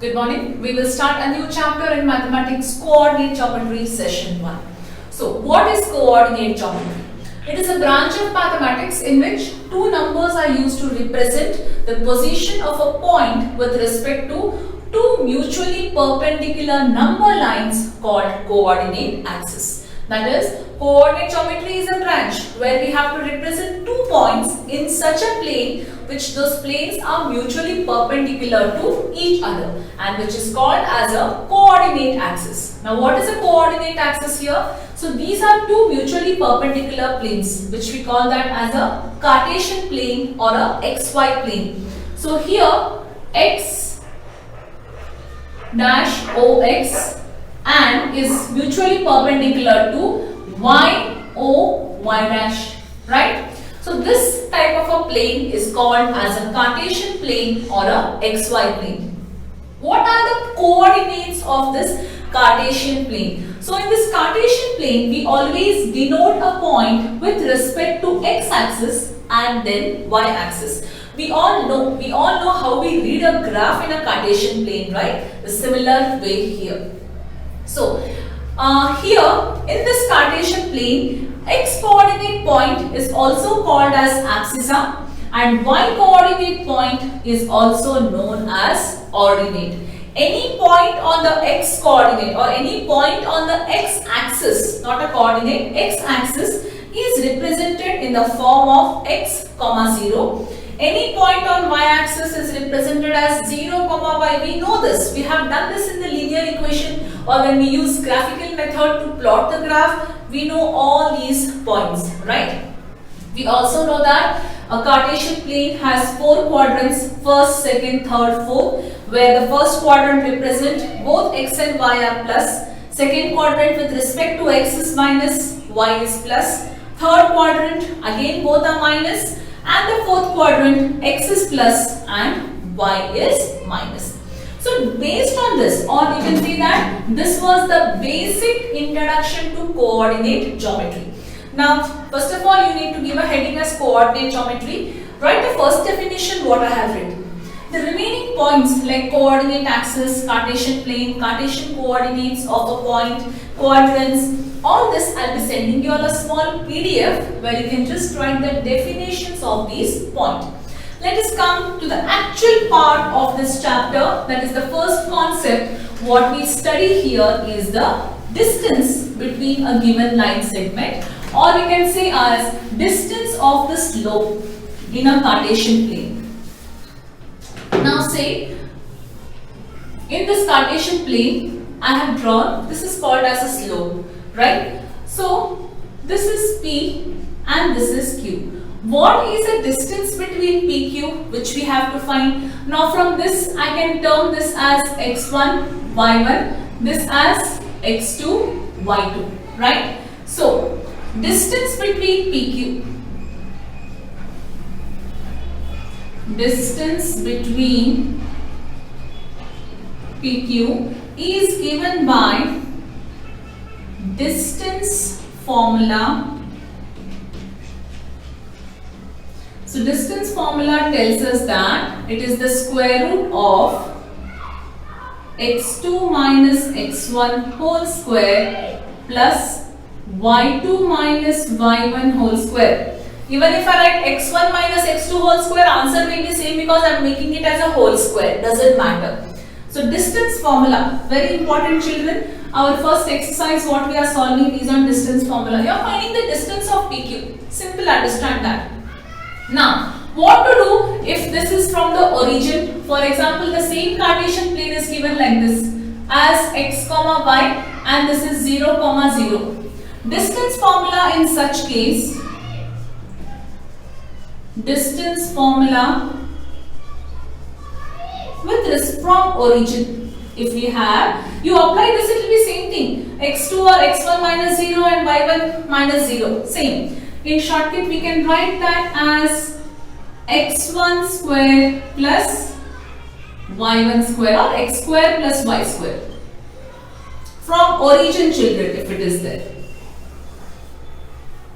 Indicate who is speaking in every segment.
Speaker 1: Good morning. We will start a new chapter in mathematics, coordinate geometry session 1. So what is coordinate geometry? It is a branch of mathematics in which two numbers are used to represent the position of a point with respect to two mutually perpendicular number lines called coordinate axis. That is, coordinate geometry is a branch where we have to represent 2 points in such a plane which those planes are mutually perpendicular to each other and which is called as a coordinate axis. Now what is a coordinate axis here? So these are two mutually perpendicular planes which we call that as a Cartesian plane or a xy plane. So here x dash ox and is mutually perpendicular to y o y dash, right? So this type of a plane is called as a Cartesian plane or a xy plane. What are the coordinates of this Cartesian plane? So in this Cartesian plane we always denote a point with respect to x-axis and then y-axis. We all know how we read a graph in a Cartesian plane, right? The similar way here. So here in this Cartesian plane, x coordinate point is also called as abscissa and y coordinate point is also known as ordinate. Any point on the x coordinate or any point on the x axis, not a coordinate, x axis is represented in the form of x comma 0. Any point on y-axis is represented as 0 comma y. We know this. We have done this in the linear equation or when we use graphical method to plot the graph. We know all these points, right? We also know that a Cartesian plane has 4 quadrants, first, second, third, fourth, where the first quadrant represents both x and y are plus, second quadrant with respect to x is minus, y is plus, third quadrant again both are minus, and the fourth quadrant x is plus and y is minus. So based on this, or you can say that this was the basic introduction to coordinate geometry. Now first of all you need to give a heading as coordinate geometry. Write the first definition what I have written. The remaining points like coordinate axis, Cartesian plane, Cartesian coordinates of a point, quadrants, all this I will be sending you all a small PDF where you can just write the definitions of these points. Let us come to the actual part of this chapter, that is the first concept. What we study here is the distance between a given line segment, or we can say as distance of the slope in a Cartesian plane. Now say, in this Cartesian plane I have drawn, this is called as a slope, right? So this is P and this is Q. What is the distance between PQ which we have to find? Now from this I can term this as x1, y1, this as x2, y2, right? So distance between PQ, distance between PQ is given by distance formula. So distance formula tells us that it is the square root of x2 minus x1 whole square plus y2 minus y1 whole square. Even if I write x1 minus x2 whole square, answer will be same because I am making it as a whole square, doesn't matter. So distance formula, very important children. Our first exercise what we are solving is on distance formula. You are finding the distance of PQ. Simple, understand that. Now, what to do if this is from the origin? For example, the same Cartesian plane is given like this as x comma y and this is 0 comma 0. Distance formula in such case, distance formula with respect from origin, if we have, you apply this, it will be same thing, x2 or x1 minus 0 and y1 minus 0, same. In shortcut we can write that as x1 square plus y1 square or x square plus y square. From origin children if it is there.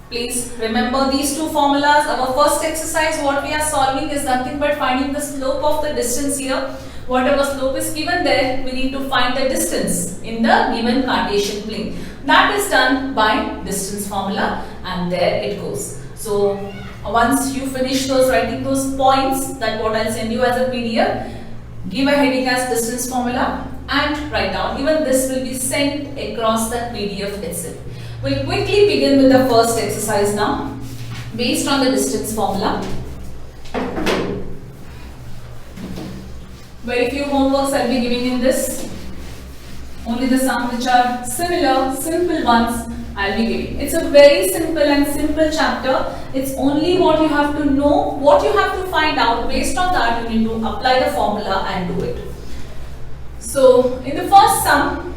Speaker 1: Please remember these two formulas. Our first exercise what we are solving is nothing but finding the slope of the distance here. Whatever slope is given there, we need to find the distance in the given Cartesian plane. That is done by distance formula, and there it goes. So once you finish writing those points, that what I'll send you as a PDF, give a heading as distance formula and write down. Even this will be sent across the PDF itself. We'll quickly begin with the first exercise now, based on the distance formula. Very few homeworks I'll be giving in this. Only the some which are similar, simple ones I'll be giving. It's a very simple chapter. It's only what you have to know, what you have to find out. Based on that, you need to apply the formula and do it. So, in the first sum,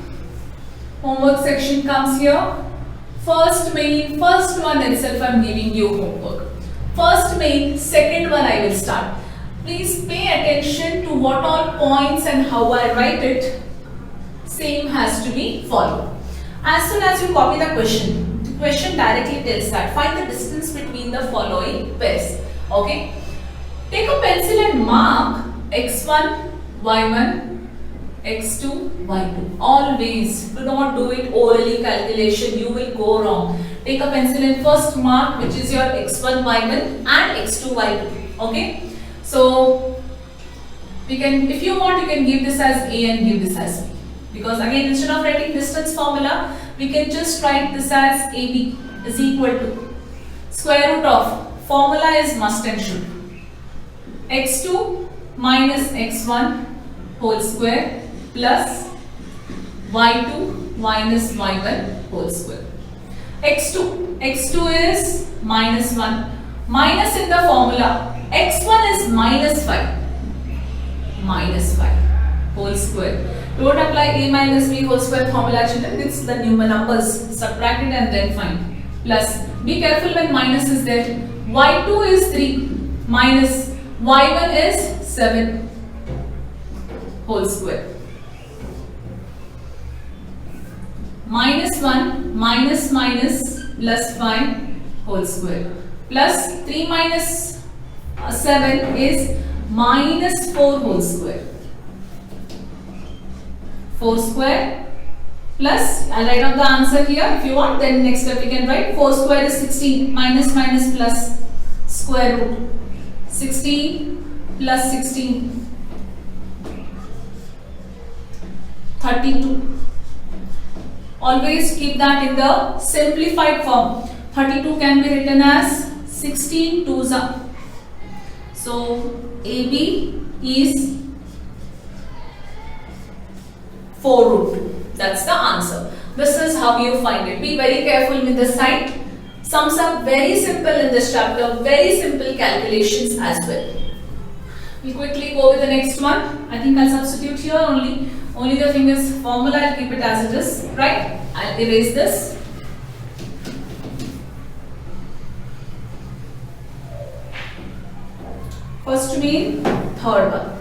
Speaker 1: homework section comes here. First one itself I'm giving you homework. First main, second one I will start. Please pay attention to what all points and how I write it. Same has to be followed. As soon as you copy the question directly tells that find the distance between the following pairs. Okay. Take a pencil and mark x1, y1, x2, y2. Always do not do it orally calculation. You will go wrong. Take a pencil and first mark which is your x1, y1 and x2, y2. Okay. So we can, if you want, you can give this as A and give this as B. Because again, instead of writing distance formula, we can just write this as AB is equal to square root of, formula is must and should, x2 minus x1 whole square plus y2 minus y1 whole square. x2 is minus 1, minus in the formula, x1 is minus 5 whole square. Don't apply a minus b whole square formula, children. It's the numbers, subtract it and then find. Plus, be careful when minus is there. y2 is 3 minus y1 is 7 whole square. Minus 1 minus plus 5 whole square. Plus 3 minus 7 is minus 4 whole square. 4 square plus, I'll write down the answer here if you want, then next step we can write 4 square is 16 minus plus square root 16 plus 16 32. Always keep that in the simplified form. 32 can be written as 16 twos are. So AB is 4 root 2. That's the answer. This is how you find it. Be very careful with the side. Sums are very simple in this chapter. Very simple calculations as well. We'll quickly go with the next one. I think I'll substitute here only. Only the thing is formula, I'll keep it as it is. Right? I'll erase this. First mean, third one.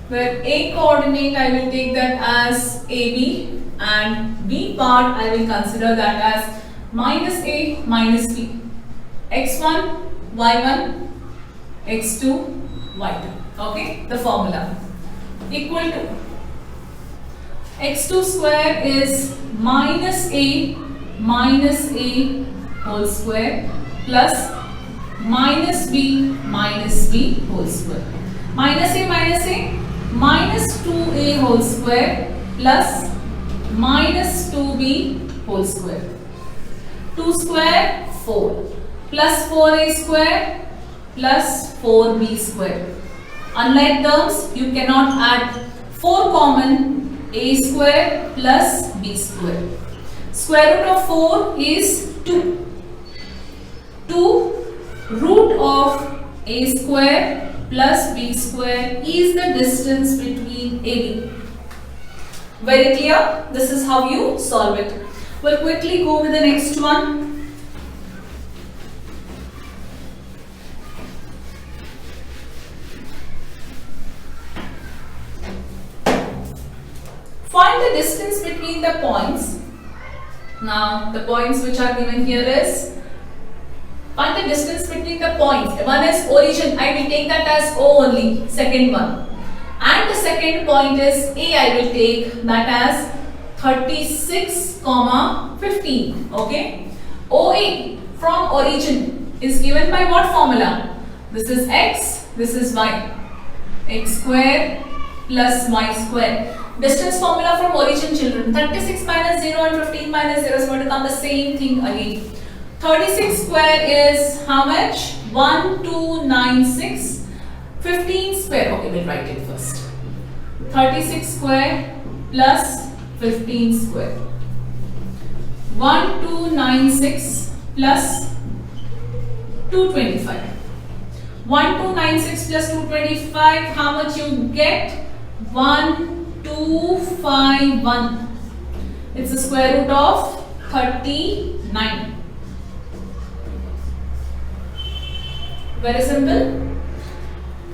Speaker 1: Where A coordinate I will take that as AB and B part I will consider that as minus A minus B. x1, y1, x2, y2. Okay, the formula equal to x2 square is minus A whole square plus minus B whole square. Minus A minus 2A whole square plus minus 2B whole square. 2 square 4 plus 4A square plus 4B square. Unlike terms, you cannot add 4 common, A square plus B square. Square root of 4 is 2. 2 root of A square plus B square is the distance between AB. Very clear? This is how you solve it. We'll quickly go with the next one. Find the distance between the points. Now, the points which are given here is, find the distance between representing the points. One is origin. I will take that as O only. Second one. And the second point is A. I will take that as 36, 15. Okay. OA from origin is given by what formula? This is X. This is Y. X square plus Y square. Distance formula from origin, children. 36 minus 0 and 15 minus 0 is going to come the same thing again. 36 square is how much? 1296. 15 square. Okay, we'll write it first. 36 square plus 15 square. 1296 plus 225. 1296 plus 225. How much you get? 1251. It's the square root of 39. Very simple.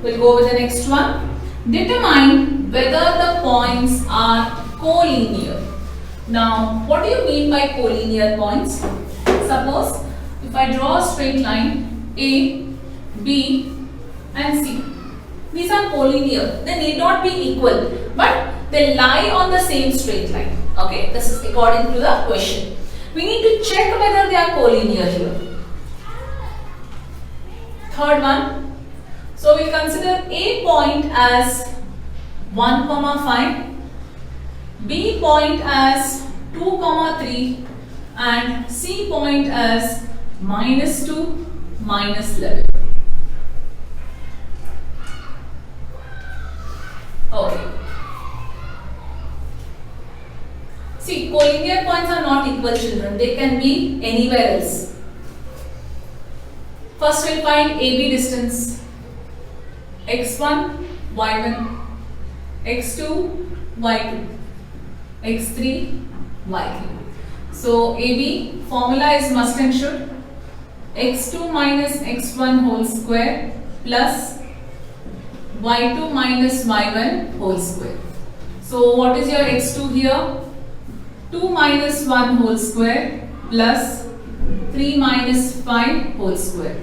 Speaker 1: We'll go with the next one. Determine whether the points are collinear. Now, what do you mean by collinear points? Suppose if I draw a straight line A, B and C. These are collinear. They need not be equal, but they lie on the same straight line. Okay, this is according to the question. We need to check whether they are collinear here. Third one. So we consider A point as 1, 5, B point as 2, 3 and C point as -2, -11. Okay. See, collinear points are not equal, children. They can be anywhere else. First we'll find AB distance. x1, y1, x2, y2, x3, y3. So AB formula is must and should x2 minus x1 whole square plus y2 minus y1 whole square. So what is your x2 here? 2 minus 1 whole square plus 3 minus 5 whole square.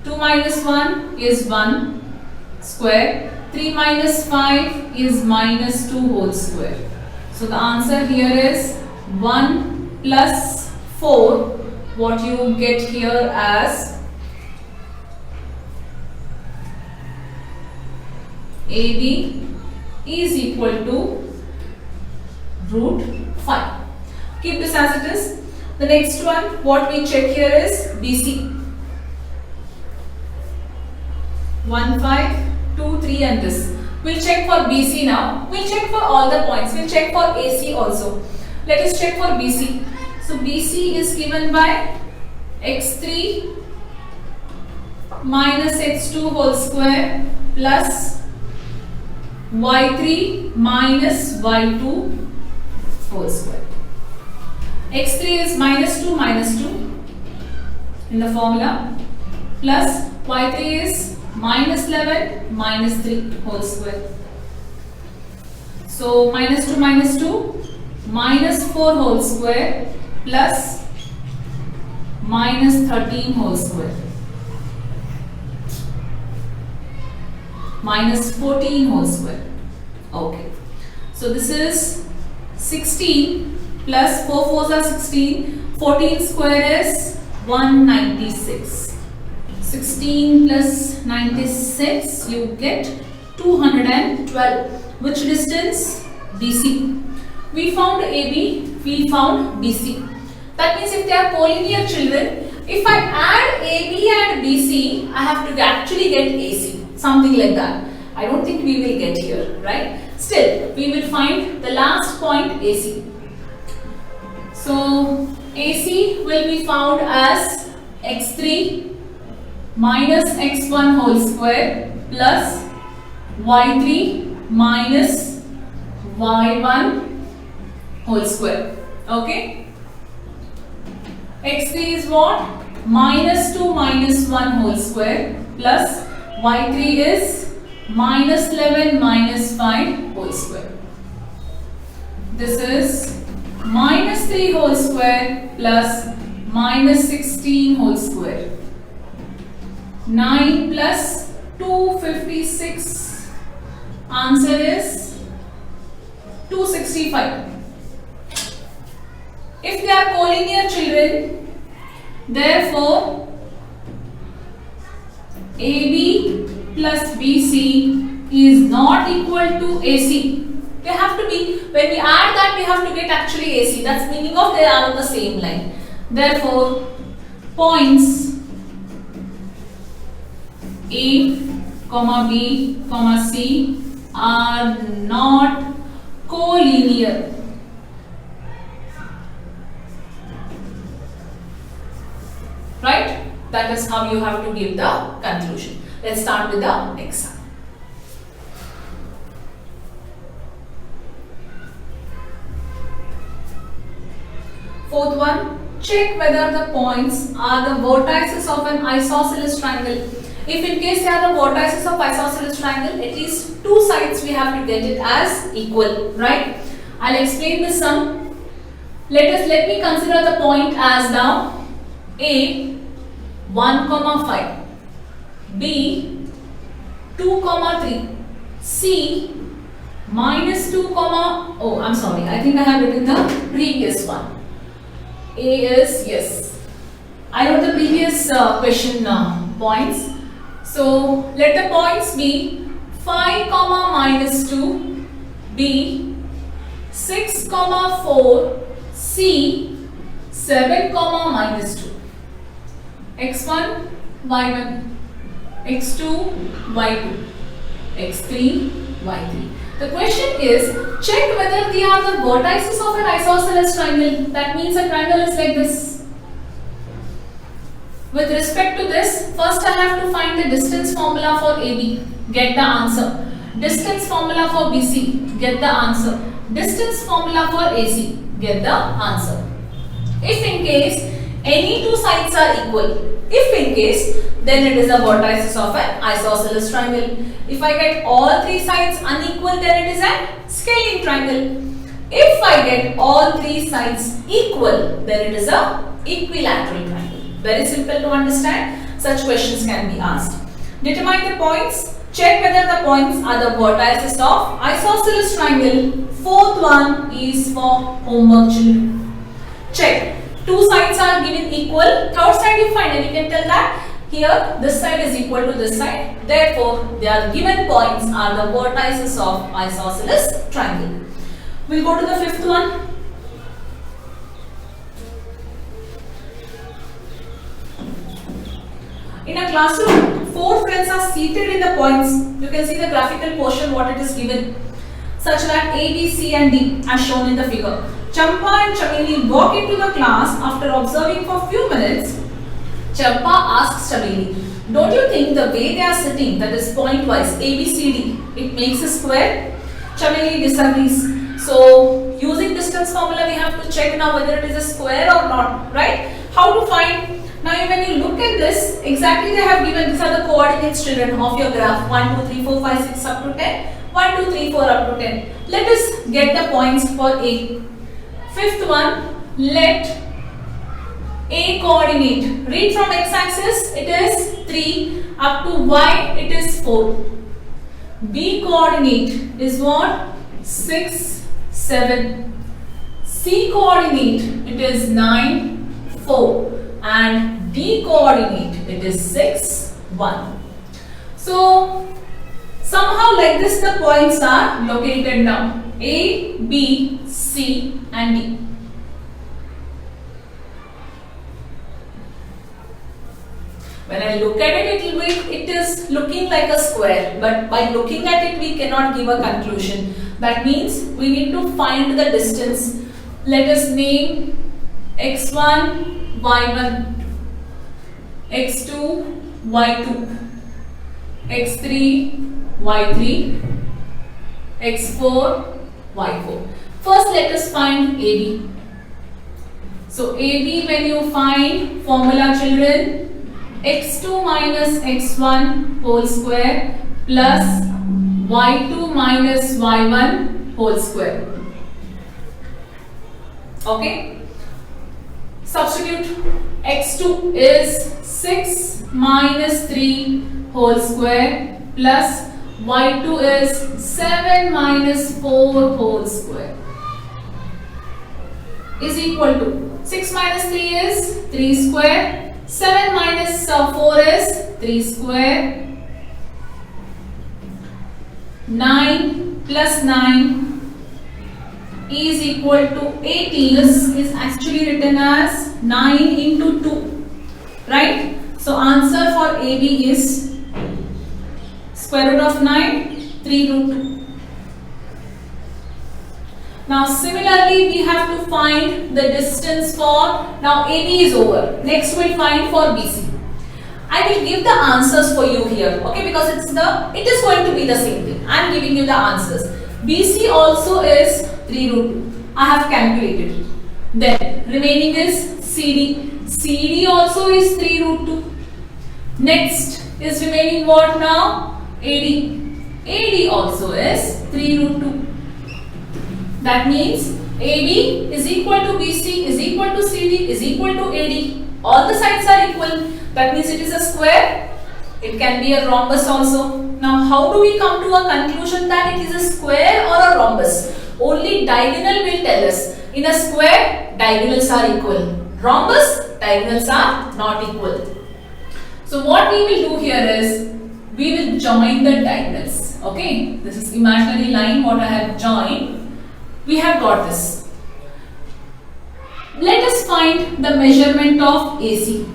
Speaker 1: 2 minus 1 is 1 square. 3 minus 5 is -2 whole square. So the answer here is 1 plus 4. What you get here as AB is equal to √5. Keep this as it is. The next one, what we check here is BC. 1, 5, 2, 3 and this. We'll check for BC now. We'll check for all the points. We'll check for AC also. Let us check for BC. So BC is given by x3 minus x2 whole square plus y3 minus y2 whole square. x3 is -2 in the formula plus y3 is -11 -3 whole square. So -2 -4 whole square plus -13 whole square -14 whole square. Okay. So this is 16 plus 4 4s are 16. 14 square is 196. 16 plus 96, you get 212. Which distance? BC. We found AB, we found BC. That means if they are collinear, children, if I add AB and BC, I have to actually get AC. Something like that. I don't think we will get here, right? Still, we will find the last point AC. So, AC will be found as x3 minus x1 whole square plus y3 minus y1 whole square. Okay? x3 is what? -2 minus 1 whole square plus y3 is -11 minus 5 whole square. This is -3 whole square plus -16 whole square. 9 plus 256. Answer is 265. If they are collinear children, therefore AB plus BC is not equal to AC. They have to be, when we add that, we have to get actually AC. That's meaning of they are on the same line. Therefore, points A, comma B, comma C are not collinear. Right? That is how you have to give the conclusion. Let's start with the example. Fourth one, check whether the points are the vertices of an isosceles triangle. If in case they are the vertices of isosceles triangle, at least two sides we have to get it as equal, right? I'll explain the sum. Let me consider the point as now A 1, 5, B 2, 3, C minus 2, oh I'm sorry, I think I have written the previous one. A is, yes, I wrote the previous question points. So let the points be 5, minus 2, B 6, 4, C 7, minus 2, x1, y1, x2, y2, x3, y3. The question is, check whether they are the vertices of an isosceles triangle. That means a triangle is like this. With respect to this, first I have to find the distance formula for AB, get the answer. Distance formula for BC, get the answer. Distance formula for AC, get the answer. If in case any two sides are equal, if in case, then it is the vertices of an isosceles triangle. If I get all three sides unequal, then it is a scaling triangle. If I get all three sides equal, then it is a equilateral triangle. Very simple to understand. Such questions can be asked. Determine the points. Check whether the points are the vertices of isosceles triangle. Fourth one is for homework children. Check. Two sides are given equal. Third side you find, and you can tell that here this side is equal to this side. Therefore, their given points are the vertices of isosceles triangle. We'll go to the fifth one. In a classroom, four friends are seated in the points. You can see the graphical portion what it is given, such that A, B, C and D as shown in the figure. Champa and Chameli walk into the class. After observing for few minutes, Champa asks Chameli, don't you think the way they are sitting, that is point wise, A, B, C, D, it makes a square? Chameli disagrees. So, using distance formula, we have to check now whether it is a square or not, right? How to find? Now, when you look at this, exactly they have given, these are the coordinates children of your graph, 1, 2, 3, 4, 5, 6 up to 10, 1, 2, 3, 4 up to 10. Let us get the points for A. Fifth one, let A coordinate. Read from x-axis, it is 3, up to y, it is 4. B coordinate is what? 6, 7. C coordinate, it is 9, 4. And D coordinate, it is 6, 1. So, somehow like this the points are located now. A, B, C and D. When I look at it, it is looking like a square, but by looking at it we cannot give a conclusion. That means we need to find the distance. Let us name x1, y1, x2, y2, x3, y3, x4, y4. First let us find AB. So AB, when you find formula children, x2 minus x1 whole square plus y2 minus y1 whole square. Okay. Substitute. x2 is 6 minus 3 whole square plus y2 is 7 minus 4 whole square is equal to 6 minus 3 is 3 square, 7 minus 4 is 3 square, 9 plus 9 is equal to 18. This is actually written as 9 into 2, right? So answer for AB is square root of 9, 3 root 2. Now similarly we have to find the distance for, now AB is over. Next we'll find for BC. I will give the answers for you here, okay, because it is going to be the same thing. I am giving you the answers. BC also is 3 root 2. I have calculated. Then remaining is CD. CD also is 3 root 2. Next is remaining what now? AD. AD also is 3 root 2. That means AB is equal to BC is equal to CD is equal to AD. All the sides are equal. That means it is a square. It can be a rhombus also. Now how do we come to a conclusion that it is a square or a rhombus? Only diagonal will tell us. In a square, diagonals are equal. Rhombus, diagonals are not equal. So what we will do here is, we will join the diagonals. Okay, this is imaginary line what I have joined. We have got this. Let us find the measurement of AC.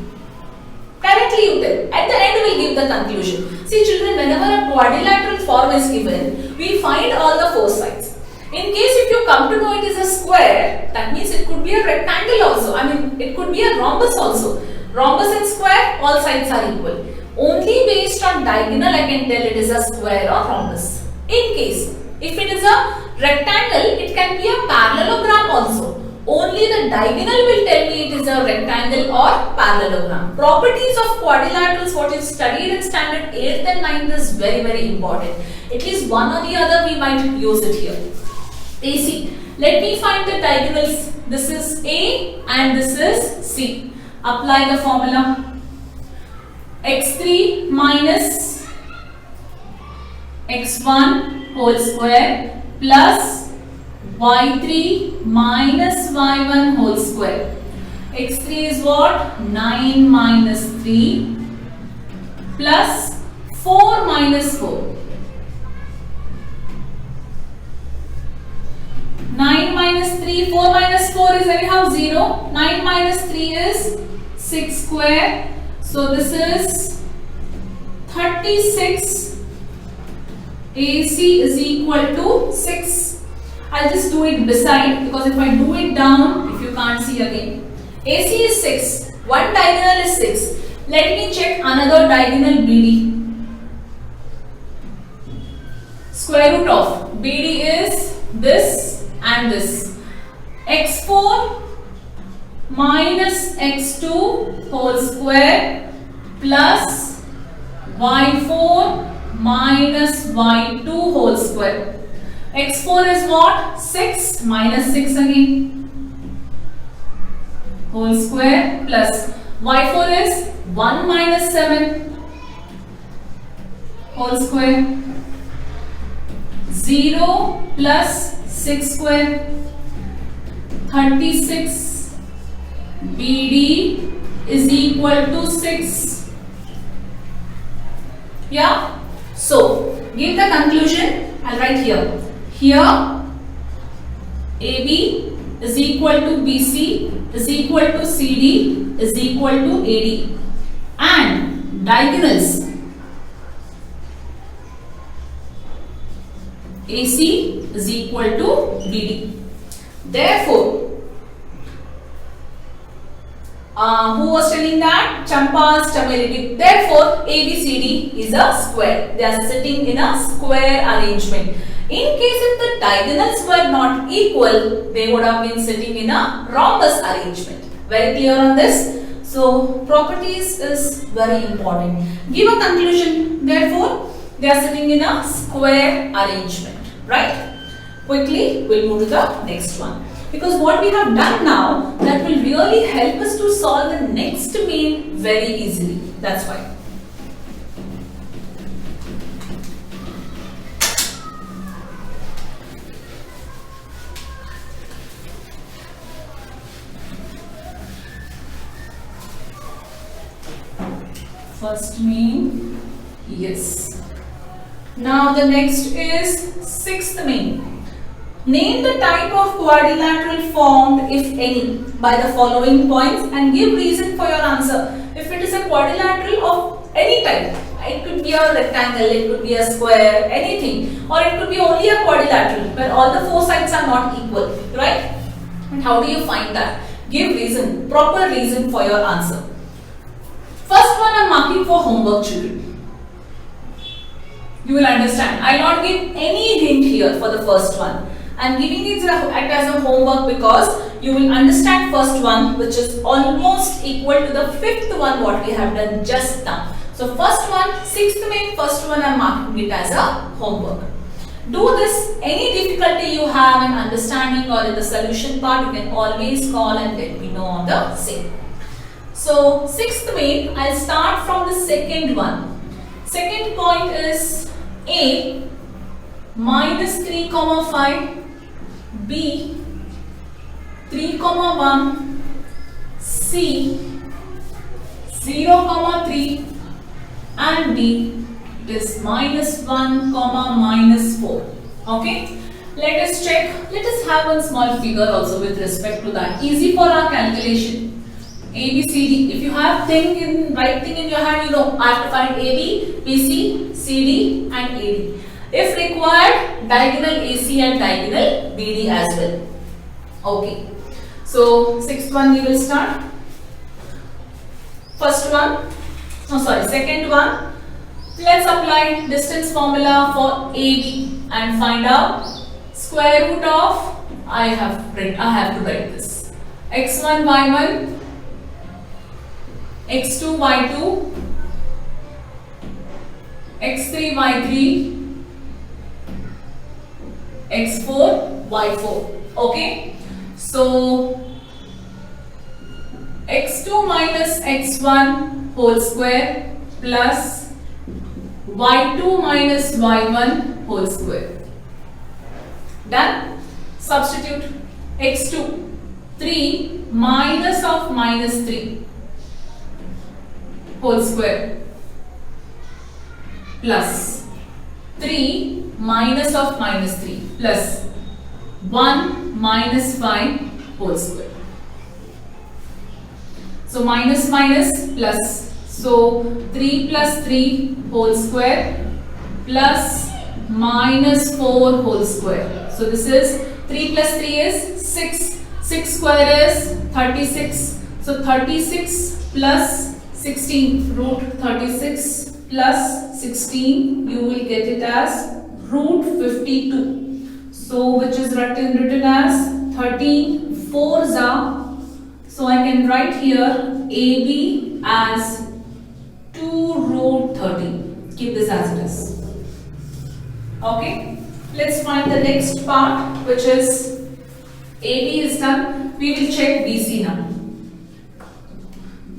Speaker 1: Directly you tell. At the end we will give the conclusion. See children, whenever a quadrilateral form is given, we find all the four sides. In case if you come to know it is a square, that means it could be a rectangle also. I mean it could be a rhombus also. Rhombus and square, all sides are equal. Only based on diagonal I can tell it is a square or rhombus. In case if it is a rectangle, it can be a parallelogram also. Only the diagonal will tell me it is a rectangle or parallelogram. Properties of quadrilaterals what you studied in standard 8th and 9th is very, very important. At least one or the other we might use it here. AC. Let me find the diagonals. This is A and this is C. Apply the formula. x3 minus x1 whole square plus y3 minus y1 whole square. x3 is what? 9 minus 3 plus 4 minus 4. 9 minus 3, 4 minus 4 is anyhow 0. 9 minus 3 is 6 square. So this is 36. AC is equal to 6. I'll just do it beside, because if I do it down, if you can't see again. AC is 6. One diagonal is 6. Let me check another diagonal BD. Square root of BD is this and this. x4 minus x2 whole square plus y4 minus y2 whole square. x4 is what? 6 minus 6 again whole square plus y4 is 1 minus 7 whole square. 0 plus 6 square. 36 BD is equal to 6. Yeah. So, give the conclusion. I'll write here. Here, AB is equal to BC is equal to CD is equal to AD. And diagonals. AC is equal to BD. Therefore, who was telling that? Champa's Chameli. Therefore, ABCD is a square. They are sitting in a square arrangement. In case if the diagonals were not equal, they would have been sitting in a rhombus arrangement. Very clear on this? So, properties is very important. Give a conclusion. Therefore, they are sitting in a square arrangement. Right? Quickly, we'll move to the next one. because what we have done now, that will really help us to solve the next main very easily. That's why. First main, yes. Now the next is sixth main. Name the type of quadrilateral formed, if any, by the following points and give reason for your answer. If it is a quadrilateral of any type, it could be a rectangle, it could be a square, anything, or it could be only a quadrilateral where all the four sides are not equal, right? And how do you find that? Give reason, proper reason for your answer. First one I am marking for homework, children. You will understand. I will not give any hint here for the first one. I am giving it as a homework because you will understand first one, which is almost equal to the fifth one what we have done just now. So first one, sixth main, first one I am marking it as a homework. Do this, any difficulty you have in understanding or in the solution part, you can always call and let me know on the same. So sixth main, I'll start from the second one. Second point is A minus 3, 5, B 3, 1, C 0, 3 and D it is minus 1, minus 4. Okay. Let us check. Let us have one small figure also with respect to that. Easy for our calculation. A, B, C, D. If you have right thing in your hand, you know I have to find A, B, B, C, C, D and A, D. If required, diagonal AC and diagonal BD as well. Okay. So, sixth one we will start. Second one. Let's apply distance formula for AB and find out square root of, I have to write this. X1, Y1. X2, Y2, X3, Y3, X4, Y4. Okay. So, X2 minus X1 whole square plus Y2 minus Y1 whole square. Done. Substitute X2, 3 minus of minus 3. Whole square plus 3 minus of minus 3 plus 1 minus 5 whole square. So minus minus plus. So 3 plus 3 whole square plus minus 4 whole square. So this is 3 plus 3 is 6. 6 square is 36. So 36 plus 16, root 36 plus 16, you will get it as root 52. So which is written as 13 4s are. So I can write here AB as 2 root 13. Keep this as it is. Okay. Let's find the next part, which is AB is done. We will check BC now.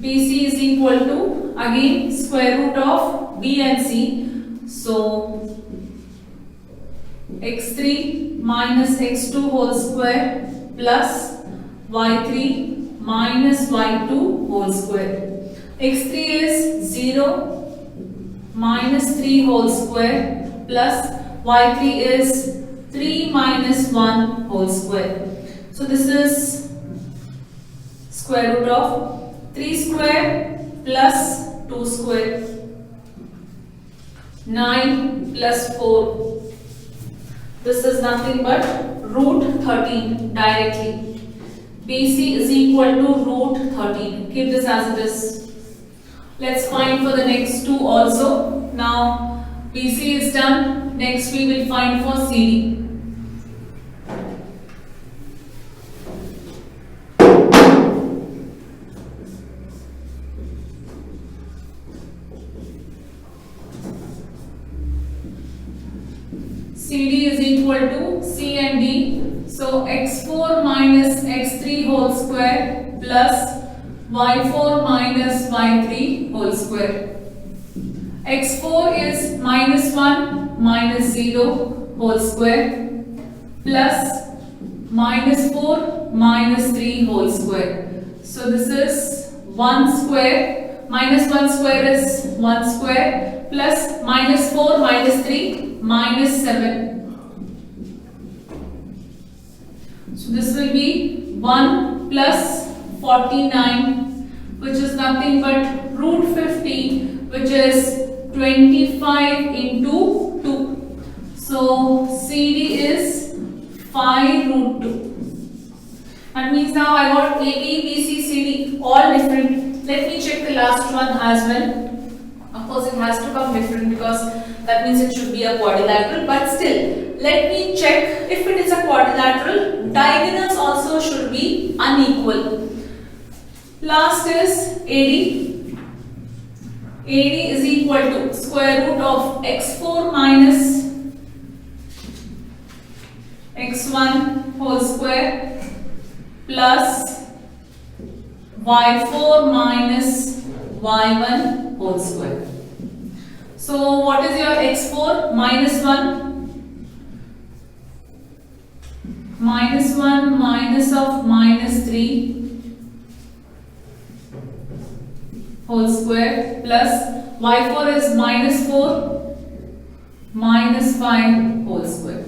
Speaker 1: BC is equal to again square root of B and C. So x3 minus x2 whole square plus y3 minus y2 whole square. x3 is 0 minus 3 whole square plus y3 is 3 minus 1 whole square. So this is square root of 3 square plus 2 square, 9 plus 4. This is nothing but root 13 directly. BC is equal to root 13. Keep this as it is. Let's find for the next two also. Now BC is done. Next we will find for CD. CD is equal to C and D. So x4 minus x3 whole square plus y4 minus y3 whole square. x4 is minus 1 minus 0 whole square plus minus 4 minus 3 whole square. So this is 1 square, minus 1 square is 1 square plus minus 4 minus 3 minus 7. So this will be 1 plus 49, which is nothing but root 50, which is 25 into 2. So CD is 5 root 2. That means now I got AB, BC, CD all different. Let me check the last one as well. Of course, it has to come different because that means it should be a quadrilateral, but still, let me check if it is a quadrilateral, diagonals also should be unequal. Last is AD. AD is equal to square root of x4 minus x1 whole square plus y4 minus y1 whole square. So what is your x4? Minus 1. Minus 1 minus of minus 3 whole square plus y4 is minus 4 minus 5 whole square.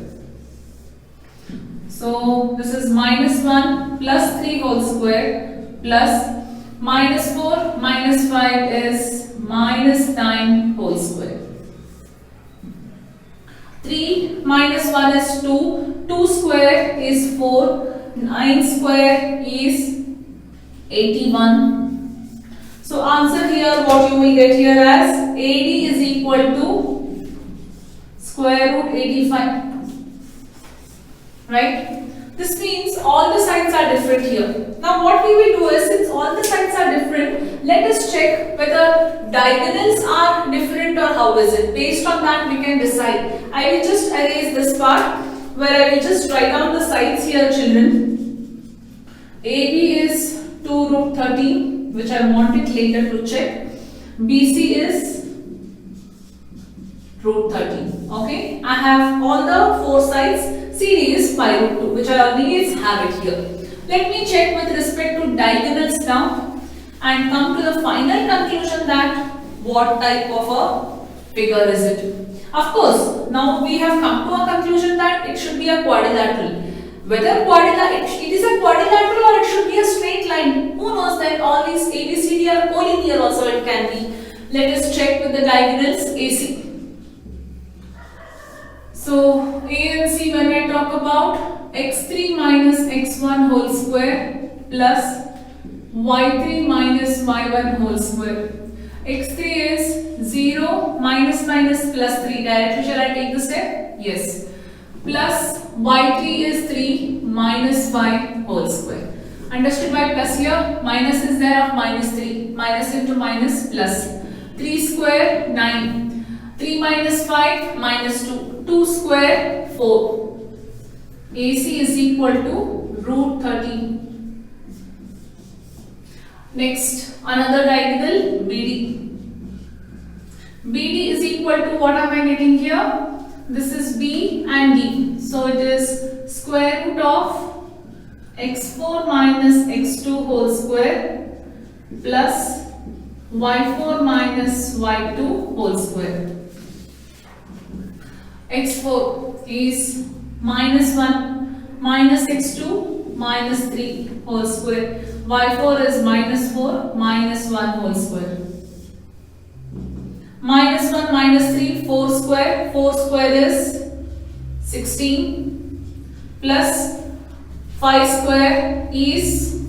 Speaker 1: So this is minus 1 plus 3 whole square plus minus 4 minus 5 is minus 9 whole square. 3 minus 1 is 2. 2 square is 4. 9 square is 81. So answer here, what you will get here as AD is equal to square root 85. Right? This means all the sides are different here. Now what we will do is, since all the sides are different, let us check whether diagonals are different or how is it. Based on that we can decide. I will just erase this part where I will just write down the sides here, children. AB is 2 root 13, which I want it later to check. BC is root 13. Okay, I have all the 4 sides. CD is 5 root 2, which I already have it here. Let me check with respect to diagonals now and come to the final conclusion that what type of a figure is it. Of course, now we have come to a conclusion that it should be a quadrilateral. Whether it is a quadrilateral or it should be a straight line, who knows that all these ABCD are collinear also it can be. Let us check with the diagonals AC. So A and C, when I talk about x3 minus x1 whole square plus y3 minus y1 whole square. x3 is 0 minus minus plus 3. Directly shall I take the step? Yes. Plus y3 is 3 minus 5 whole square. Understood by plus here? Minus is there of minus 3. Minus into minus plus. 3 square 9. 3 minus 5 minus 2. 2 square 4. AC is equal to root 13. Next, another diagonal BD. BD is equal to, what am I getting here? This is B and D. So it is square root of x4 minus x2 whole square plus y4 minus y2 whole square. x4 is minus 1 minus x2 minus 3 whole square. y4 is minus 4 minus 1 whole square. Minus 1 minus 3, 4 square. 4 square is 16 plus 5 square is,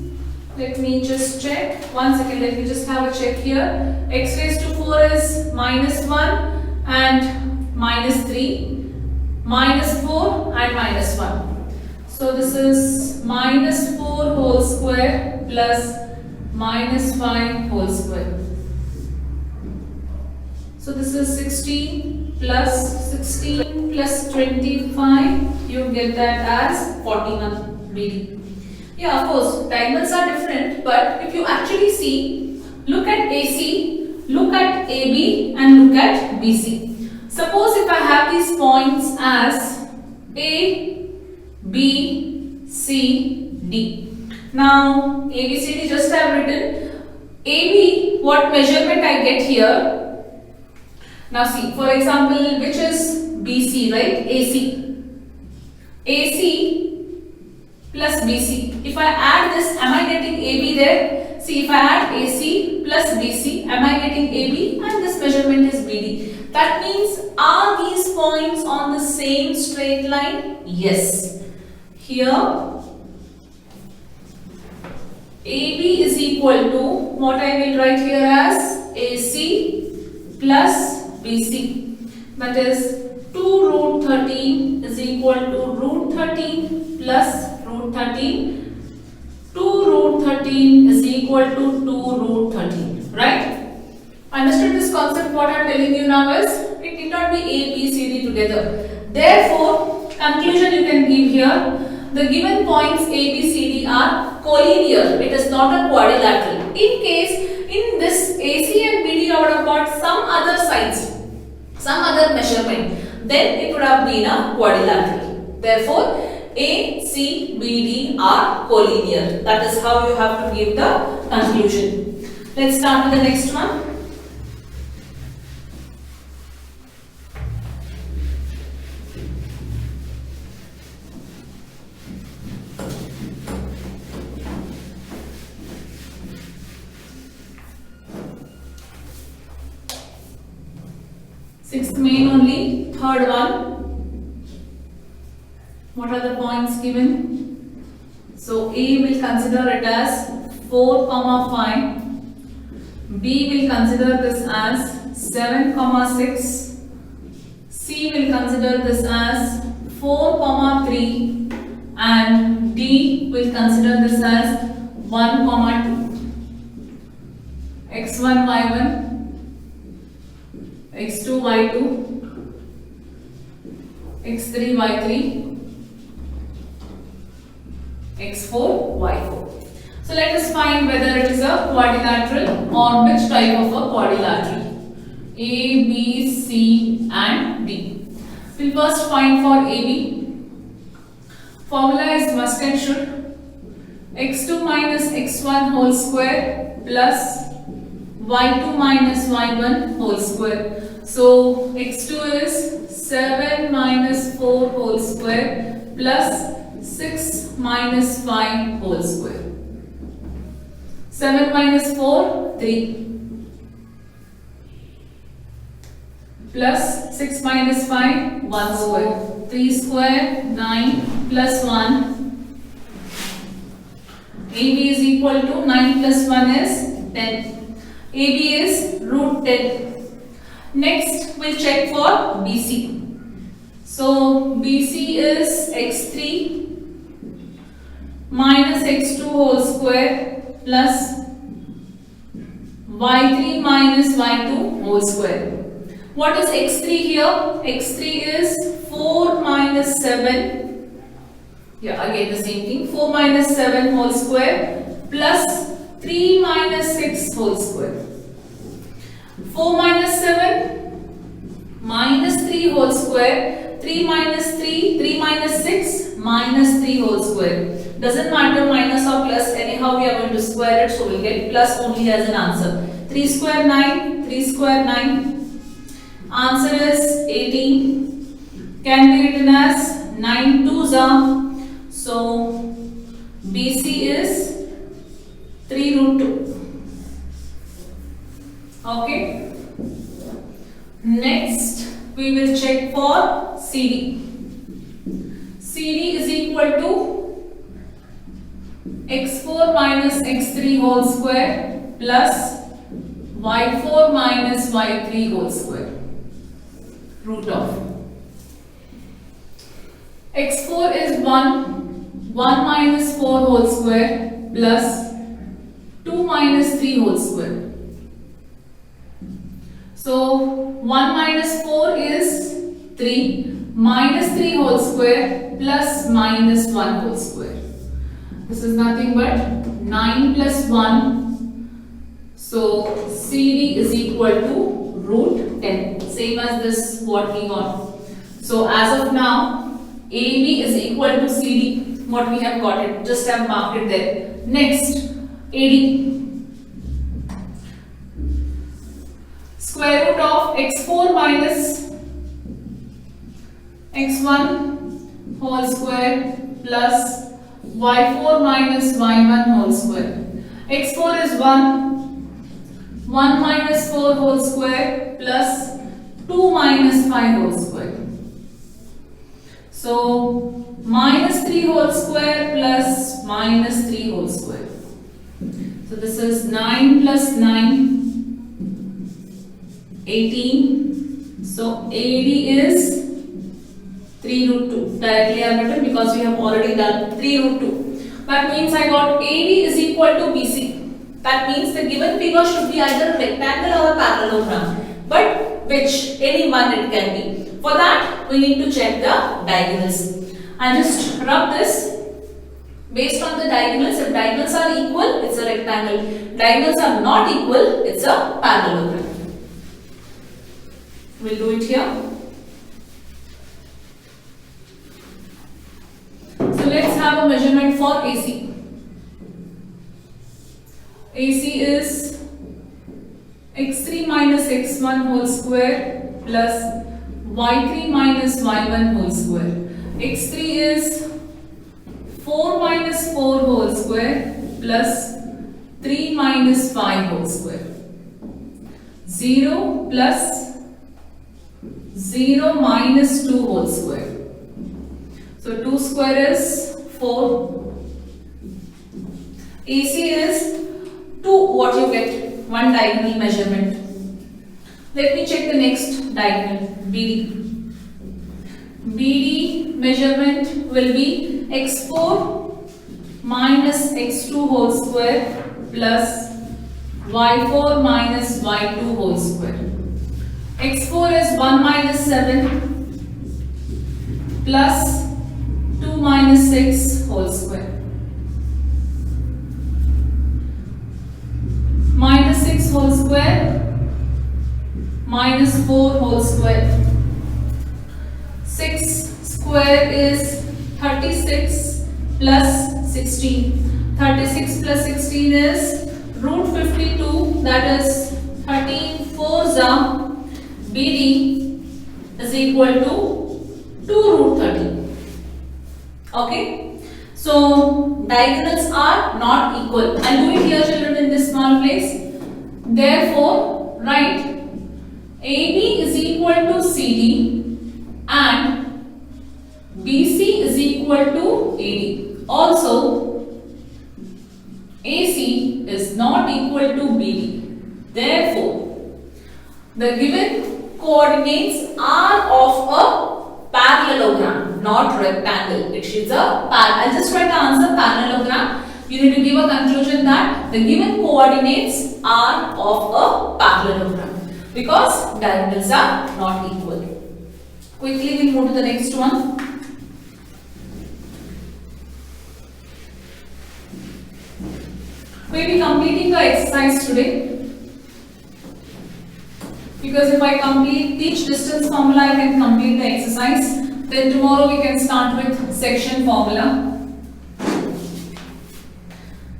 Speaker 1: let me just check. 1 second, let me just have a check here. X raised to 4 is minus 1 and minus 3. Minus 4 and minus 1. So this is minus 4 whole square plus minus 5 whole square. So this is 16 plus 25. You get that as 41 BD. Yeah, of course, diagonals are different, but if you actually see, look at AC, look at AB, and look at BC. Suppose if I have these points as A, B, C, D. Now, A, B, C, D just I have written. AB, what measurement I get here? Now see, for example, which is BC, right? AC. AC plus BC. If I add this, am I getting AB there? See, if I add AC plus BC, am I getting AB? And this measurement is BD. That means, are these points on the same straight line? Yes. Here, AB is equal to, what I will write here as AC plus BC. That is 2 root 13 is equal to root 13 plus root 13. 2 root 13 is equal to 2 root 13. Right? Understood this concept? What I am telling you now is, it need not be A, B, C, D together. Therefore, conclusion you can give here. The given points A, B, C, D are collinear. It is not a quadrilateral. In case in this AC and BD I would have got some other sides, some other measurement, then it would have been a quadrilateral. Therefore, A, C, B, D are collinear. That is how you have to give the conclusion. Let's start with the next one. Sixth main only, third one. What are the points given? So A will consider it as 4, 5. B will consider this as 7, 6. C will consider this as 4, 3. And D will consider this as 1, 2. X1, Y1. X2, Y2, X3, Y3, X4, Y4. So let us find whether it is a quadrilateral or which type of a quadrilateral. A, B, C and D. We'll first find for AB. Formula is must and should. X2 minus X1 whole square plus Y2 minus Y1 whole square. So x2 is 7 minus 4 whole square plus 6 minus 5 whole square. 7 minus 4, 3. Plus 6 minus 5, 1 square. 3 square, 9 plus 1. AB is equal to 9 plus 1 is 10. AB is root 10. Next, we'll check for BC. So, BC is x3 minus x2 whole square plus y3 minus y2 whole square. What is x3 here? x3 is 4 minus 7. Yeah, again the same thing. 4 minus 7 whole square plus 3 minus 6 whole square. 4 minus 7 minus 3 whole square, 3 minus 3, 3 minus 6 minus 3 whole square. Doesn't matter minus or plus, anyhow we are going to square it, so we'll get plus only as an answer. 3 square 9, 3 square 9. Answer is 18. Can be written as 9 2s are. So BC is 3 root 2. Okay. Next, we will check for CD. CD is equal to x4 minus x3 whole square plus y4 minus y3 whole square. Root of x4 is 1 minus 4 whole square plus 2 minus 3 whole square. So 1 minus 4 is 3, minus 3 whole square plus minus 1 whole square. This is nothing but 9 plus 1. So CD is equal to root 10. Same as this what we got. So as of now, AB is equal to CD. What we have got it. Just have marked it there. Next, AD. Square root of x4 minus x1 whole square plus y4 minus y1 whole square. x4 is 1. 1 minus 4 whole square plus 2 minus 5 whole square. So minus 3 whole square plus minus 3 whole square. So this is 9 plus 9, 18. So AD is 3 root 2. Directly I have written because we have already done 3 root 2. That means I got AD is equal to BC. That means the given figure should be either a rectangle or a parallelogram. But which? Any one it can be. For that, we need to check the diagonals. I just rub this. Based on the diagonals, if diagonals are equal, it's a rectangle. Diagonals are not equal, it's a parallelogram. We'll do it here. So let's have a measurement for AC. AC is x3 minus x1 whole square plus y3 minus y1 whole square. x3 is 4 minus 4 whole square plus 3 minus 5 whole square. 0 plus 0 minus 2 whole square. So 2 square is 4. AC is 2, what you get? One diagonal measurement. Let me check the next diagonal, BD. BD measurement will be x4 minus x2 whole square plus y4 minus y2 whole square. x4 is 1 minus 7 plus 2 minus 6 whole square. Minus 6 whole square minus 4 whole square. 6 square is 36 plus 16. 36 plus 16 is root 52, that is 13 fours are BD is equal to 2 root 30. Okay. So diagonals are not equal. I'll do it here, children, in this small place. Therefore, write AB is equal to CD and BC is equal to AD. Also, AC is not equal to BD. Therefore, the given coordinates are of a parallelogram, not rectangle. It is a I'll just write the answer parallelogram. You need to give a conclusion that the given coordinates are of a parallelogram because diagonals are not equal. Quickly we'll move to the next one. We'll be completing the exercise today because if I teach distance formula, I can complete the exercise. Then tomorrow we can start with section formula.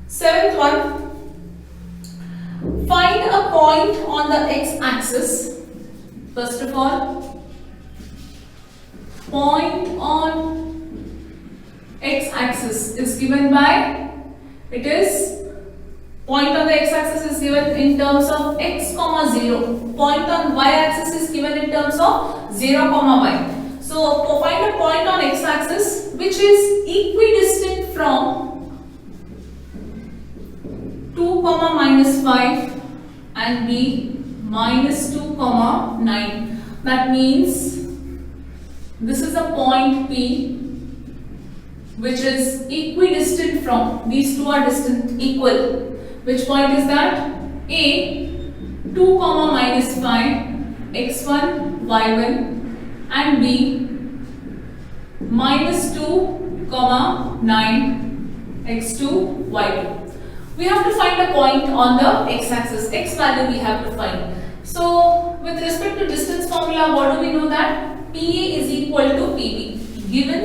Speaker 1: 7th one. Find a point on the x-axis. First of all, point on x-axis is given by, it is point on the x-axis is given in terms of x comma 0. Point on y-axis is given in terms of 0 comma y. So find a point on x-axis which is equidistant from 2 comma minus 5 and b minus 2 comma 9. That means this is a point P which is equidistant from, these two are distant equal. Which point is that? A 2 comma minus 5 x1 y1 and b minus 2 comma 9 x2 y2. We have to find a point on the x-axis. X value we have to find. So with respect to distance formula, what do we know that PA is equal to PB. Given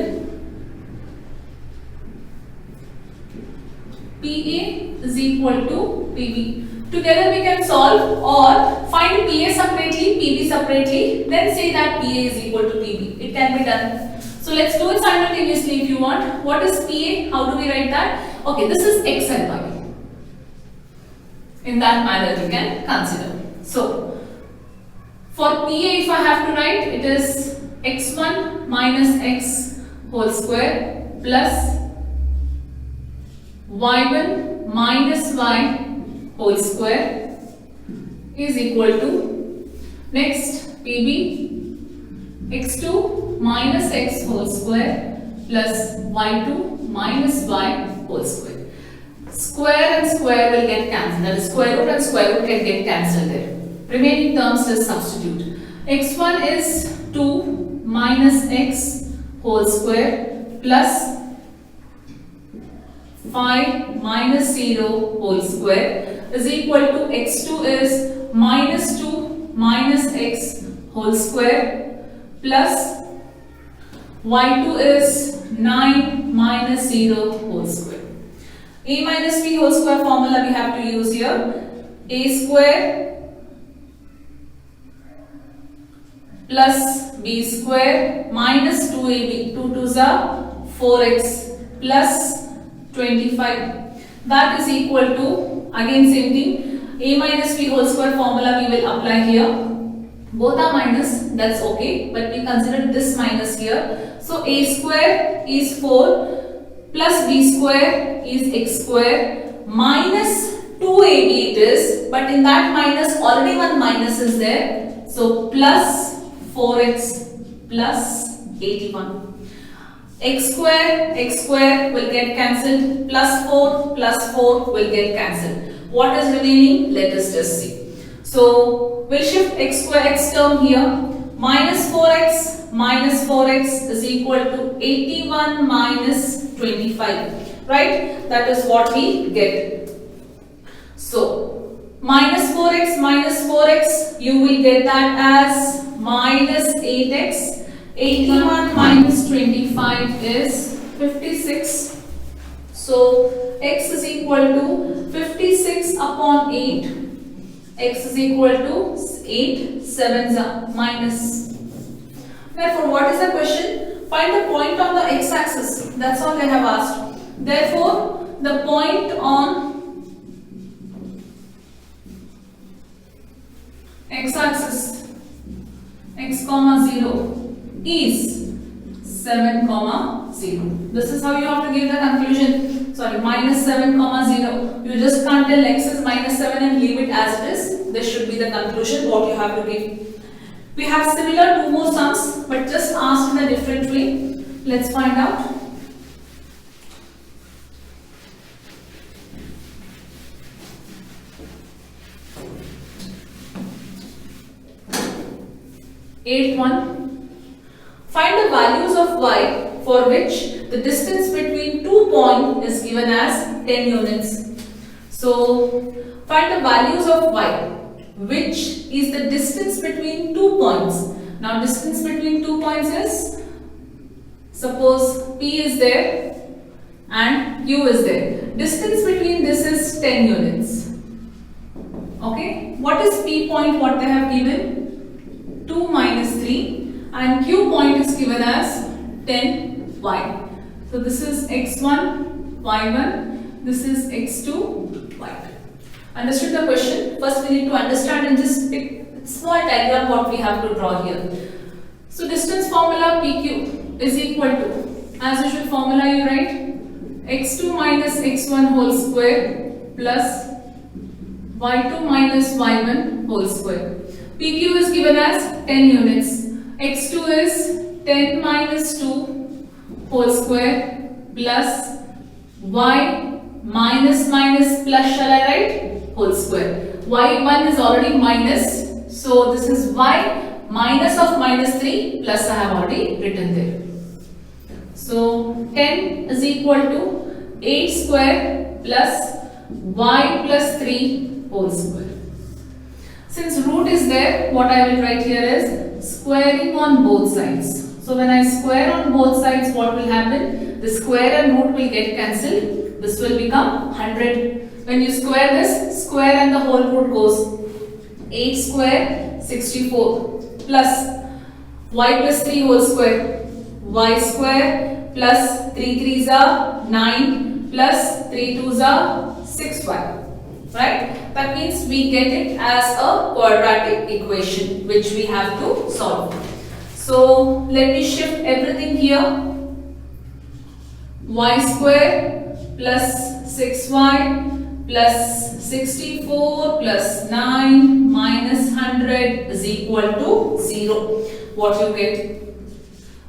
Speaker 1: PA is equal to PB. Together we can solve or find PA separately, PB separately, then say that PA is equal to PB. It can be done. So let's do it simultaneously if you want. What is PA? How do we write that? Okay, this is x and y. In that manner we can consider. So for PA, if I have to write, it is x1 minus x whole square plus y1 minus y whole square is equal to, next PB, x2 minus x whole square plus y2 minus y whole square. Square and square will get cancelled. That is, square root and square root can get cancelled there. Remaining terms is substitute. x1 is 2 minus x whole square plus 5 minus 0 whole square is equal to x2 is minus 2 minus x whole square plus y2 is 9 minus 0 whole square. A minus b whole square formula we have to use here. A square plus b square minus 2ab, 2 2s are 4x plus 25. That is equal to, again same thing, a minus b whole square formula we will apply here. Both are minus, that's okay, but we consider this minus here. So a square is 4 plus b square is x square minus 2ab it is, but in that minus already one minus is there. So plus 4x plus 81. X square will get cancelled, plus 4 will get cancelled. What is remaining? Let us just see. So we'll shift x square x term here. Minus 4x is equal to 81 minus 25. Right? That is what we get. So minus 4x, you will get that as minus 8x. 81 minus 25 is 56. So x is equal to 56 upon 8. X is equal to 8, 7 minus. Therefore, what is the question? Find the point on the x-axis. That's all they have asked. Therefore, the point on x-axis, x comma 0 is 7 comma 0. This is how you have to give the conclusion. Sorry, minus 7 comma 0. You just can't tell x is minus 7 and leave it as it is. This should be the conclusion what you have to give. We have similar 2 more sums, but just asked in a different way. Let's find out. Eighth one. Find the values of y for which the distance between 2 points is given as 10 units. So find the values of y, which is the distance between 2 points. Now distance between 2 points is, suppose P is there and Q is there. Distance between this is 10 units. Okay. What is P point? What they have given? 2 minus 3. And Q point is given as 10y. So this is x1, y1, this is x2, y2. Understood the question? First we need to understand in this small diagram what we have to draw here. So distance formula PQ is equal to, as usual formula you write, x2 minus x1 whole square plus y2 minus y1 whole square. PQ is given as 10 units. x2 is 10 minus 2 whole square plus y minus minus plus, shall I write? Whole square. y1 is already minus, So this is y minus of minus 3 plus I have already written there. So 10 is equal to 8 square plus y plus 3 whole square. Since root is there, what I will write here is squaring on both sides. So when I square on both sides, what will happen? The square and root will get cancelled. This will become 100. When you square this, square and the whole root goes 8 square 64 plus y plus 3 whole square, y square plus 3 3s are 9 plus 3 2s are 6y. Right? That means we get it as a quadratic equation which we have to solve. So let me shift everything here. Y square plus 6y plus 64 plus 9 minus 100 is equal to 0. What you get?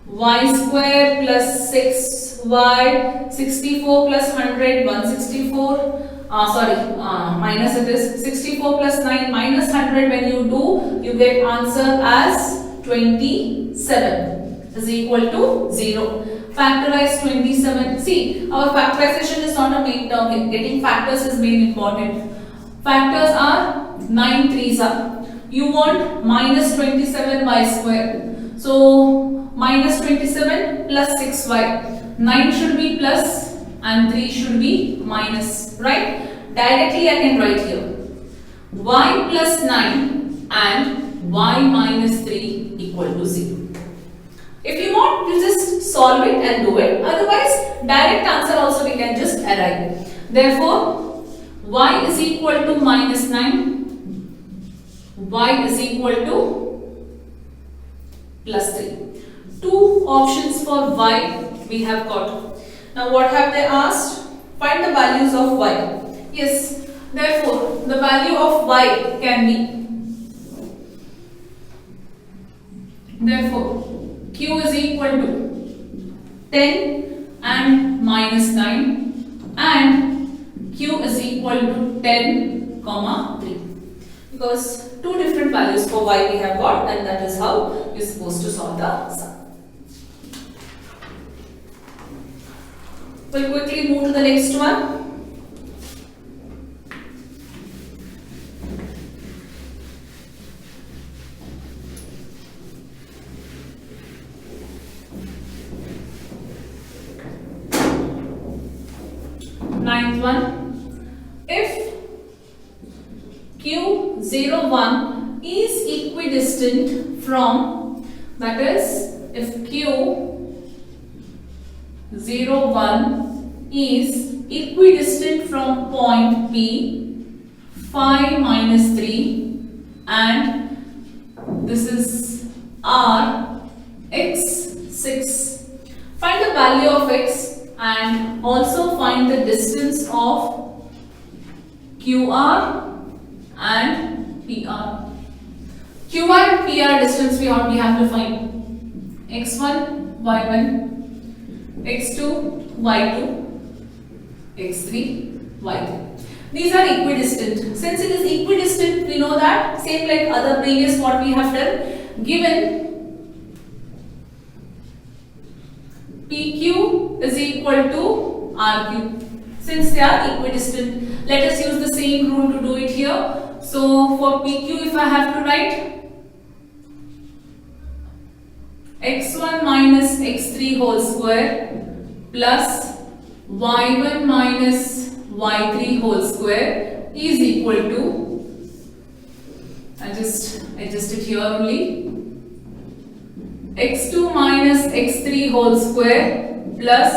Speaker 1: Y square plus 6y, 64 plus 100, 164. Minus it is 64 plus 9 minus 100. When you do, you get answer as 27 is equal to 0. Factorize 27. See, our factorization is not a main term. Getting factors is main important. Factors are 9 3s are. You want minus 27y square. So minus 27 plus 6y. 9 should be plus and 3 should be minus, right? Directly I can write here y plus 9 and y minus 3 equal to 0. If you want, you just solve it and do it. Otherwise, direct answer also we can just arrive. Therefore, y is equal to minus 9, y is equal to plus 3. Two options for y we have got. Now what have they asked? Find the values of y. Yes, therefore the value of y can be, therefore q is equal to 10 and minus 9 and q is equal to 10 comma 3, because two different values for y we have got, and that is how you are supposed to solve the sum. We'll quickly move to the next one. Ninth one. If Q01 is equidistant from, that is, if Q01 is equidistant from point P 5 minus 3 and this is R x6. Find the value of x and also find the distance of QR and PR. QR and PR distance we have to find. X1, Y1, X2, Y2, X3, Y3. These are equidistant. Since it is equidistant, we know that same like other previous what we have done. Given PQ is equal to RQ. Since they are equidistant, let us use the same rule to do it here. So for PQ, if I have to write x1 minus x3 whole square plus y1 minus y3 whole square is equal to, I just adjust it here only, x2 minus x3 whole square plus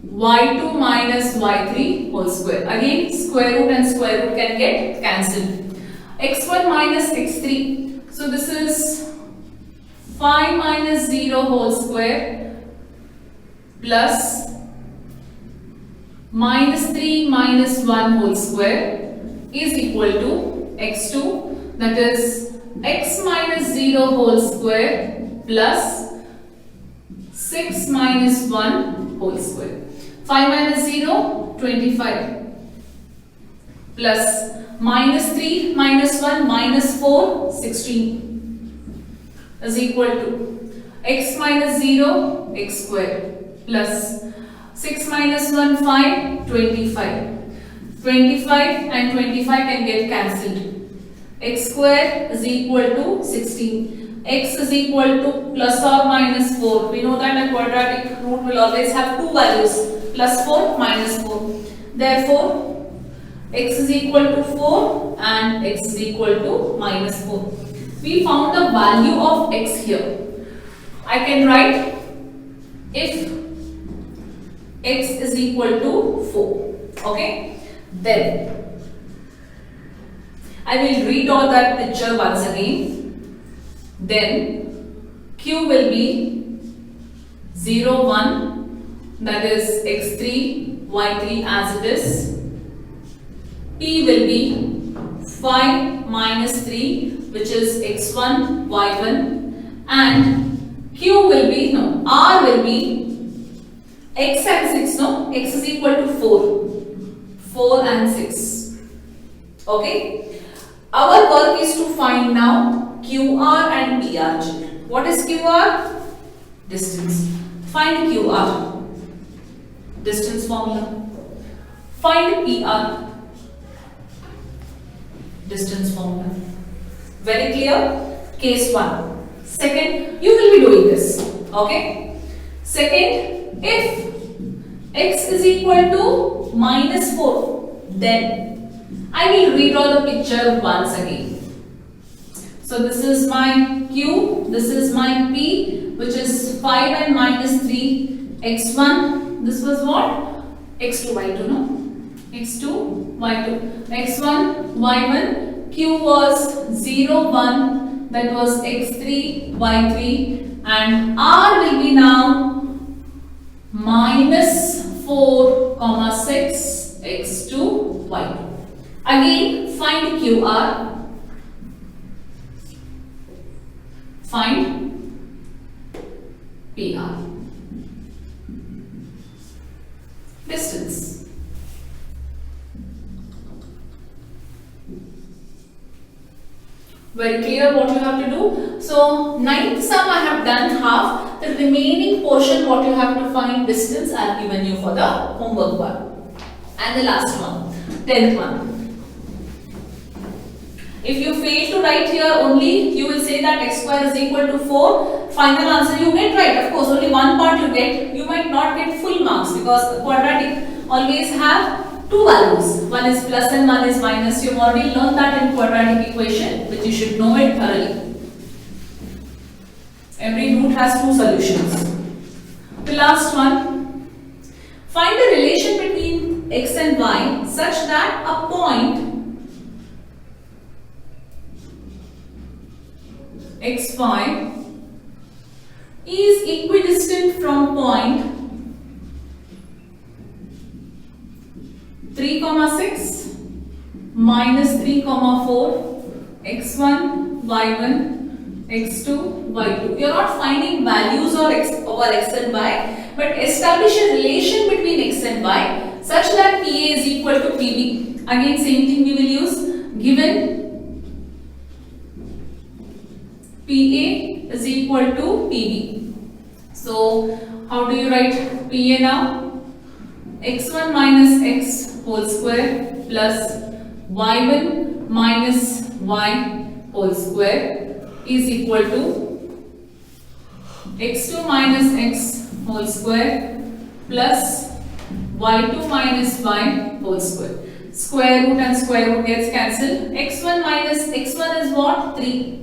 Speaker 1: y2 minus y3 whole square. Again, square root and square root can get cancelled. x1 minus x3. So this is 5 minus 0 whole square plus minus 3 minus 1 whole square is equal to x2, that is x minus 0 whole square plus 6 minus 1 whole square. 5 minus 0, 25 plus minus 3 minus 1 minus 4 16 is equal to x minus 0 x square plus 6 minus 1 5 25 25 and 25 can get cancelled. X square is equal to 16. X is equal to plus or minus 4. We know that a quadratic root will always have two values, plus 4 minus 4. Therefore, x is equal to 4 and x is equal to minus 4. We found the value of x here. I can write if x is equal to 4. Okay. Then I will redraw that picture once again. Then q will be 0 1, that is x3 y3 as it is. P will be 5 minus 3, which is x1 y1, and q will be r will be x and 6. X is equal to 4 and 6. Okay, our work is to find now QR and PR. What is QR? Distance. Find QR, distance formula. Find PR, distance formula. Very clear? Case 1. Second, you will be doing this. Okay. Second, if x is equal to minus 4, then I will redraw the picture once again. So this is my q, this is my p, which is 5 and minus 3, x1, this was what? x2, y2, no? x2, y2, x1, y1, q was 0, 1, that was x3, y3, and r will be now minus 4, 6, x2, y2. Again, find QR, find PR. Distance. Very clear what you have to do. So, ninth sum I have done half. The remaining portion what you have to find distance I have given you for the homework one. And the last one, 10th one. If you fail to write here only, you will say that x square is equal to 4. Final answer you get right. Of course, only one part you get. You might not get full marks because quadratic always have two values. One is plus and one is minus. You have already learned that in quadratic equation, which you should know it thoroughly. Every root has two solutions. The last one. Find the relation between x and y such that a point xy is equidistant from point 3, 6 minus 3, 4 x1, y1, x2, y2. You are not finding values or x and y, but establish a relation between x and y such that PA is equal to PB. Again, same thing we will use. Given PA is equal to PB. So, how do you write PA now? x1 minus x whole square plus y1 minus y whole square is equal to x2 minus x whole square plus y2 minus y whole square. Square root and square root gets cancelled. x1 minus x1 is what? 3.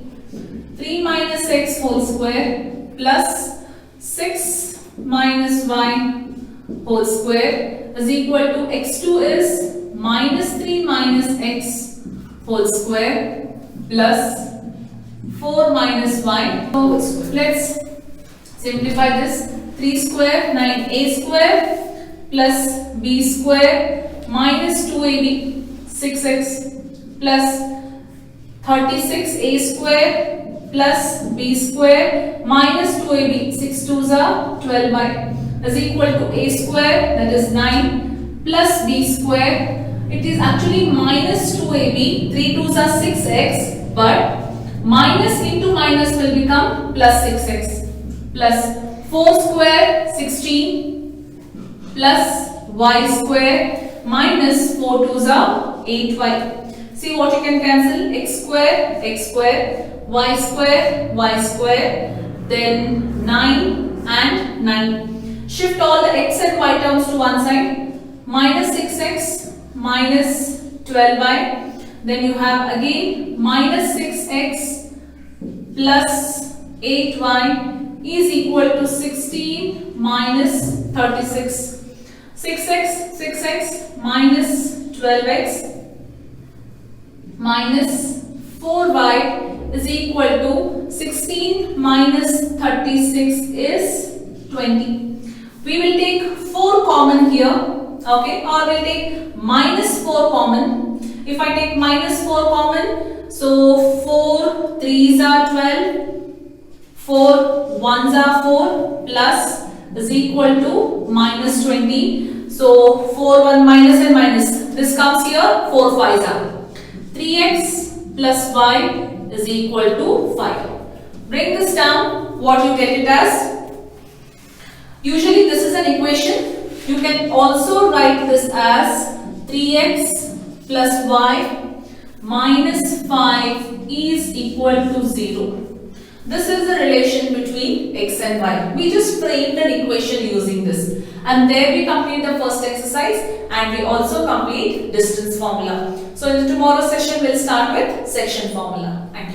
Speaker 1: 3 minus x whole square plus 6 minus y whole square is equal to x2 is minus 3 minus x whole square plus 4 minus y whole square. Let's simplify this. 3 square 9a square plus b square minus 2ab 6x plus 36a square plus b square minus 2ab 6 2s are 12y is equal to a square, that is 9, plus b square it is actually minus 2ab, 3 2s are 6x, but minus into minus will become plus 6x, plus 4 square 16 plus y square minus 4 2s are 8y. See what you can cancel, x square, y square, then 9 and 9. Shift all the x and y terms to one side, minus 6x minus 12y, then you have again minus 6x plus 8y is equal to 16 minus 36. 6x minus 12x minus 4y is equal to 16 minus 36 is 20. We will take 4 common here, okay, or we'll take minus 4 common. If I take minus 4 common, so 4 3s are 12, 4 1s are 4 plus is equal to minus 20. So 4 1 minus and minus, this comes here, 4 5s are 3x plus y is equal to 5. Bring this down, what you get it as? Usually this is an equation. You can also write this as 3x plus y minus 5 is equal to 0. This is the relation between x and y. We just framed an equation using this. And there we complete the first exercise and we also complete distance formula. So in the tomorrow session we'll start with section formula. Thank you.